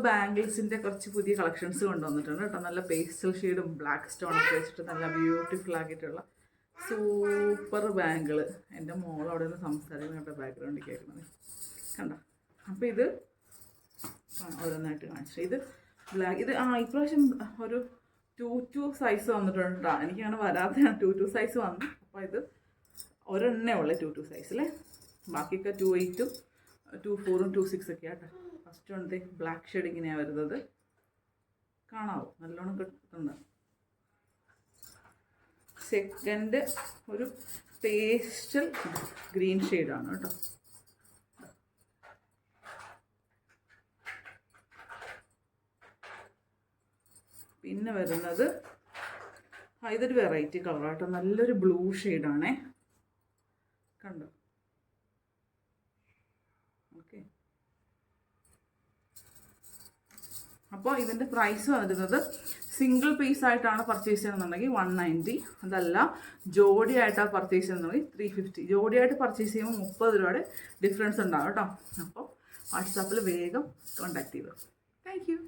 ബാംഗിൾസിൻ്റെ കുറച്ച് പുതിയ കളക്ഷൻസ് കൊണ്ടുവന്നിട്ടുണ്ട് കേട്ടോ. നല്ല പേസ്റ്റൽ ഷെയ്ഡും ബ്ലാക്ക് സ്റ്റോണൊക്കെ വെച്ചിട്ട് നല്ല ബ്യൂട്ടിഫുൾ ആക്കിയിട്ടുള്ള സൂപ്പർ ബാംഗിൾ. എൻ്റെ മോൾ അവിടെ നിന്ന് സംസാരിക്കുന്ന കേട്ടോ, ബാക്ക്ഗ്രൗണ്ടിൽ കേൾക്കുന്നത് കണ്ടോ. അപ്പോൾ ഇത് ഓരോന്നായിട്ട് കാണിച്ചു. ഇത് ബ്ലാക്ക്, ഇത് ഇപ്രാവശ്യം ഒരു 2 സൈസ് വന്നിട്ടുണ്ട് കേട്ടോ. എനിക്കങ്ങനെ വരാത്തതാണ്, 2 സൈസ് വന്നു. അപ്പോൾ ഇത് ഒരെണ്ണേ ഉള്ളേ 2 സൈസിലെ, ബാക്കിയൊക്കെ 2.8ഉം 2.4ഉം 2.6 ഒക്കെ ആട്ടോ. ഫസ്റ്റ് വന്നത്തെ ബ്ലാക്ക് ഷെയ്ഡ് ഇങ്ങനെയാണ് വരുന്നത്, കാണാവോ, നല്ലോണം കിട്ടുന്നുണ്ട്. സെക്കൻഡ് ഒരു പേസ്റ്റൽ ഗ്രീൻ ഷെയ്ഡാണ് കേട്ടോ. പിന്നെ വരുന്നത് ഇതൊരു വെറൈറ്റി കളറാട്ടോ, നല്ലൊരു ബ്ലൂ ഷെയ്ഡാണേ, കണ്ടോ. ഓക്കെ, അപ്പോൾ ഇതിൻ്റെ പ്രൈസ് വരുന്നത് സിംഗിൾ പീസ് ആയിട്ടാണ് പർച്ചേസ് ചെയ്യണമെന്നുണ്ടെങ്കിൽ 190, അതല്ല ജോഡി ആയിട്ടാണ് പർച്ചേസ് ചെയ്യുന്നുണ്ടെങ്കിൽ 350. ജോഡിയായിട്ട് പർച്ചേസ് ചെയ്യുമ്പോൾ 30 രൂപയുടെ ഡിഫറൻസ് ഉണ്ടാകും കേട്ടോ. അപ്പോൾ വാട്സാപ്പിൽ വേഗം കോൺടാക്ട് ചെയ്യുക. Thank you.